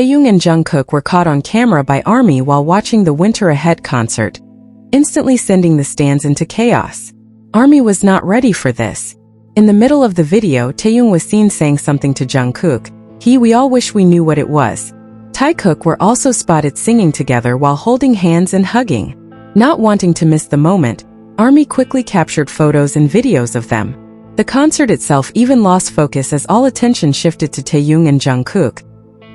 Taeyong and Jungkook were caught on camera by ARMY while watching the Winter Ahead concert, instantly sending the stands into chaos. ARMY was not ready for this. In the middle of the video, Taeyong was seen saying something to Jungkook. We all wish we knew what it was. Taekook were also spotted singing together while holding hands and hugging. Not wanting to miss the moment, ARMY quickly captured photos and videos of them. The concert itself even lost focus as all attention shifted to Taeyong and Jungkook.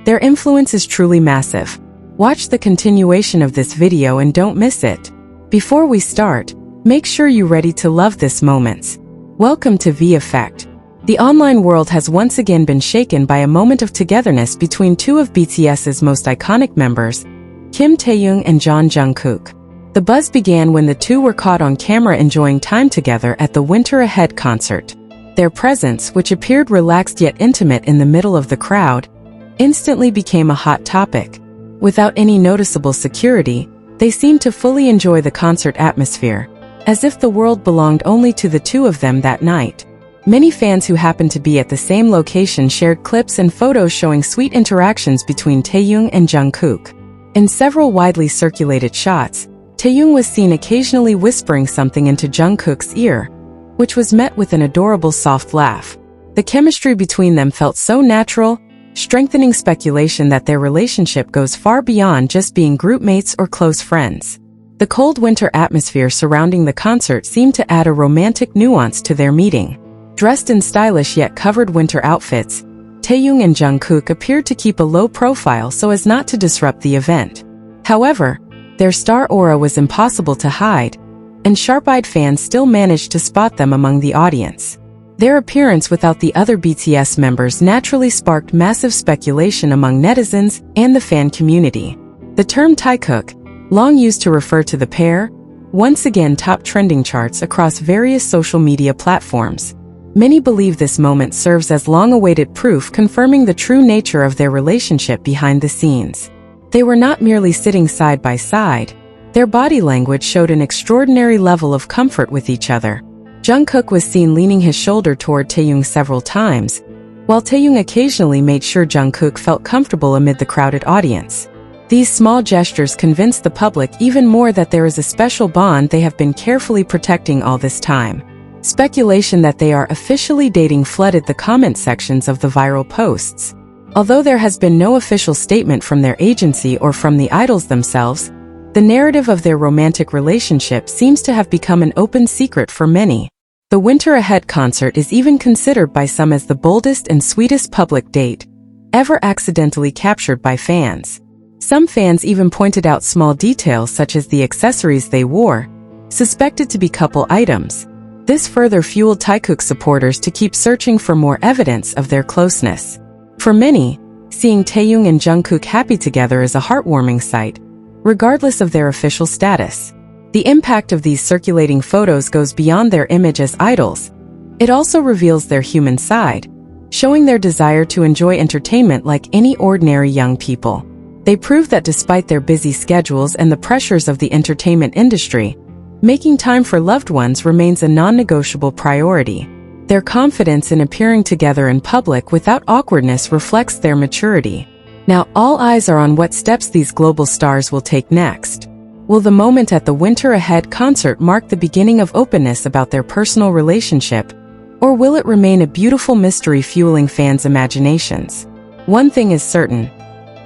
Their influence is truly massive. Watch the continuation of this video and don't miss it. Before we start, make sure you're ready to love this moments. Welcome to V Effect. The online world has once again been shaken by a moment of togetherness between two of BTS's most iconic members, Kim Taeyong and Jungkook. The buzz began when the two were caught on camera enjoying time together at the Winter Ahead concert. Their presence, which appeared relaxed yet intimate in the middle of the crowd, instantly became a hot topic. Without any noticeable security, they seemed to fully enjoy the concert atmosphere, as if the world belonged only to the two of them that night. Many fans who happened to be at the same location shared clips and photos showing sweet interactions between Taeyong and Jungkook. In several widely circulated shots, Taeyong was seen occasionally whispering something into Jungkook's ear, which was met with an adorable soft laugh. The chemistry between them felt so natural, strengthening speculation that their relationship goes far beyond just being groupmates or close friends. The cold winter atmosphere surrounding the concert seemed to add a romantic nuance to their meeting. Dressed in stylish yet covered winter outfits, Taeyong and Jungkook appeared to keep a low profile so as not to disrupt the event. However, their star aura was impossible to hide, and sharp-eyed fans still managed to spot them among the audience. Their appearance without the other BTS members naturally sparked massive speculation among netizens and the fan community. The term taekook, long used to refer to the pair, once again topped trending charts across various social media platforms. Many believe this moment serves as long-awaited proof confirming the true nature of their relationship behind the scenes. They were not merely sitting side by side, their body language showed an extraordinary level of comfort with each other. Jungkook was seen leaning his shoulder toward Taeyong several times, while Taeyong occasionally made sure Jungkook felt comfortable amid the crowded audience. These small gestures convinced the public even more that there is a special bond they have been carefully protecting all this time. Speculation that they are officially dating flooded the comment sections of the viral posts. Although there has been no official statement from their agency or from the idols themselves, the narrative of their romantic relationship seems to have become an open secret for many. The Winter Ahead concert is even considered by some as the boldest and sweetest public date ever accidentally captured by fans. Some fans even pointed out small details such as the accessories they wore, suspected to be couple items. This further fueled Taekook supporters to keep searching for more evidence of their closeness. For many, seeing Taeyong and Jungkook happy together is a heartwarming sight, regardless of their official status. The impact of these circulating photos goes beyond their image as idols. It also reveals their human side, showing their desire to enjoy entertainment like any ordinary young people. They prove that despite their busy schedules and the pressures of the entertainment industry, making time for loved ones remains a non-negotiable priority. Their confidence in appearing together in public without awkwardness reflects their maturity. Now all eyes are on what steps these global stars will take next. Will the moment at the Winter Ahead concert mark the beginning of openness about their personal relationship, or will it remain a beautiful mystery fueling fans' imaginations? One thing is certain.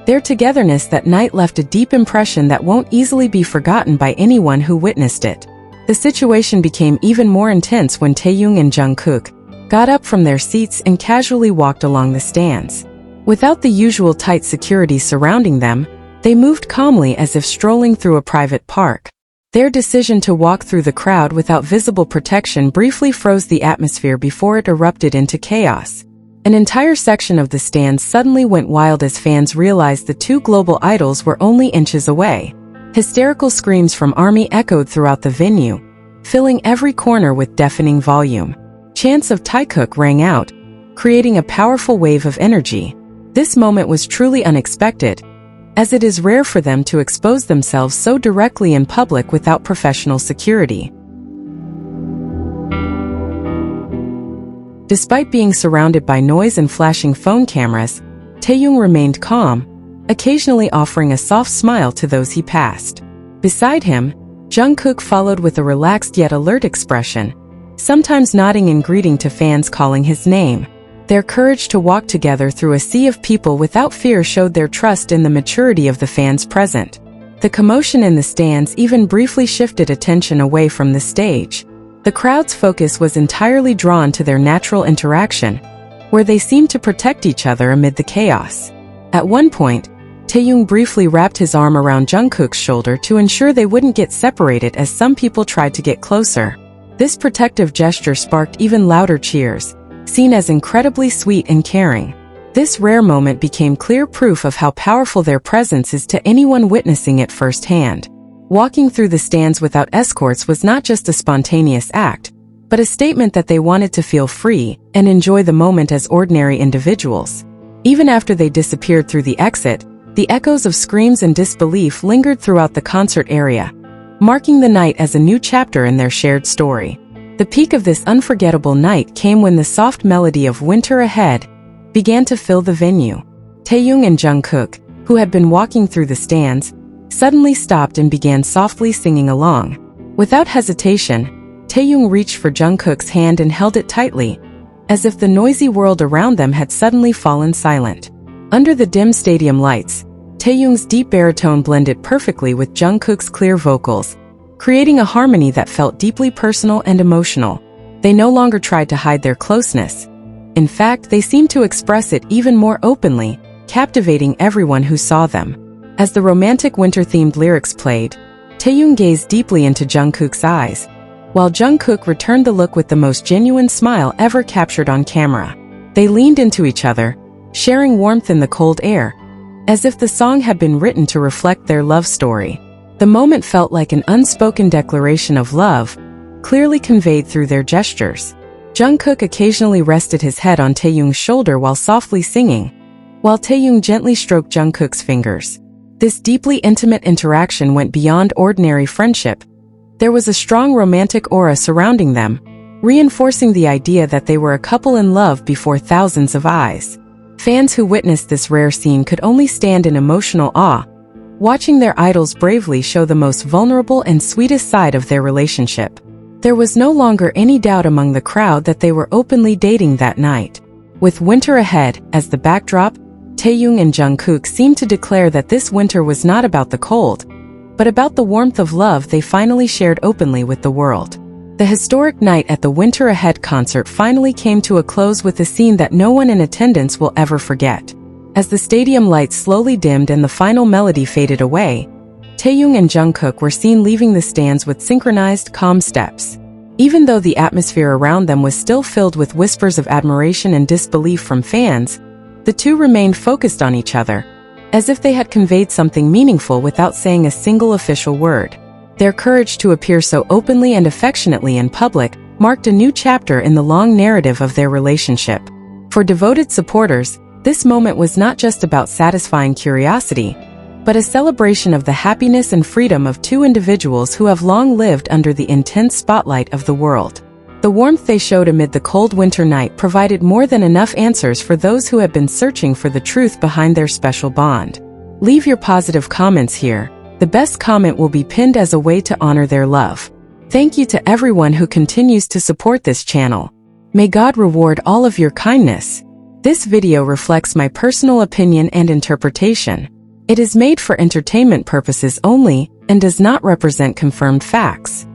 Their togetherness that night left a deep impression that won't easily be forgotten by anyone who witnessed it. The situation became even more intense when Taeyong and Jungkook got up from their seats and casually walked along the stands. Without the usual tight security surrounding them, they moved calmly as if strolling through a private park. Their decision to walk through the crowd without visible protection briefly froze the atmosphere before it erupted into chaos. An entire section of the stands suddenly went wild as fans realized the two global idols were only inches away. Hysterical screams from ARMY echoed throughout the venue, filling every corner with deafening volume. Chants of taekook rang out, creating a powerful wave of energy. This moment was truly unexpected, as it is rare for them to expose themselves so directly in public without professional security. Despite being surrounded by noise and flashing phone cameras, Taeyong remained calm, occasionally offering a soft smile to those he passed. Beside him, Jungkook followed with a relaxed yet alert expression, sometimes nodding in greeting to fans calling his name. Their courage to walk together through a sea of people without fear showed their trust in the maturity of the fans present. The commotion in the stands even briefly shifted attention away from the stage. The crowd's focus was entirely drawn to their natural interaction, where they seemed to protect each other amid the chaos. At one point, Taeyong briefly wrapped his arm around Jungkook's shoulder to ensure they wouldn't get separated as some people tried to get closer. This protective gesture sparked even louder cheers, seen as incredibly sweet and caring. This rare moment became clear proof of how powerful their presence is to anyone witnessing it firsthand. Walking through the stands without escorts was not just a spontaneous act, but a statement that they wanted to feel free and enjoy the moment as ordinary individuals. Even after they disappeared through the exit, the echoes of screams and disbelief lingered throughout the concert area, marking the night as a new chapter in their shared story. The peak of this unforgettable night came when the soft melody of Winter Ahead began to fill the venue. Taeyong and Jungkook, who had been walking through the stands, suddenly stopped and began softly singing along. Without hesitation, Taeyong reached for Jungkook's hand and held it tightly, as if the noisy world around them had suddenly fallen silent. Under the dim stadium lights, Taeyong's deep baritone blended perfectly with Jungkook's clear vocals, creating a harmony that felt deeply personal and emotional. They no longer tried to hide their closeness. In fact, they seemed to express it even more openly, captivating everyone who saw them. As the romantic winter-themed lyrics played, Taeyong gazed deeply into Jungkook's eyes, while Jungkook returned the look with the most genuine smile ever captured on camera. They leaned into each other, sharing warmth in the cold air, as if the song had been written to reflect their love story. The moment felt like an unspoken declaration of love, clearly conveyed through their gestures. Jungkook occasionally rested his head on Taeyong's shoulder while softly singing, while Taeyong gently stroked Jungkook's fingers. This deeply intimate interaction went beyond ordinary friendship. There was a strong romantic aura surrounding them, reinforcing the idea that they were a couple in love before thousands of eyes. Fans who witnessed this rare scene could only stand in emotional awe, watching their idols bravely show the most vulnerable and sweetest side of their relationship. There was no longer any doubt among the crowd that they were openly dating that night. With Winter Ahead as the backdrop, Taeyong and Jungkook seemed to declare that this winter was not about the cold, but about the warmth of love they finally shared openly with the world. The historic night at the Winter Ahead concert finally came to a close with a scene that no one in attendance will ever forget. As the stadium lights slowly dimmed and the final melody faded away, Taeyong and Jungkook were seen leaving the stands with synchronized, calm steps. Even though the atmosphere around them was still filled with whispers of admiration and disbelief from fans, the two remained focused on each other, as if they had conveyed something meaningful without saying a single official word. Their courage to appear so openly and affectionately in public marked a new chapter in the long narrative of their relationship. For devoted supporters, this moment was not just about satisfying curiosity, but a celebration of the happiness and freedom of two individuals who have long lived under the intense spotlight of the world. The warmth they showed amid the cold winter night provided more than enough answers for those who have been searching for the truth behind their special bond. Leave your positive comments here. The best comment will be pinned as a way to honor their love. Thank you to everyone who continues to support this channel. May God reward all of your kindness. This video reflects my personal opinion and interpretation. It is made for entertainment purposes only and does not represent confirmed facts.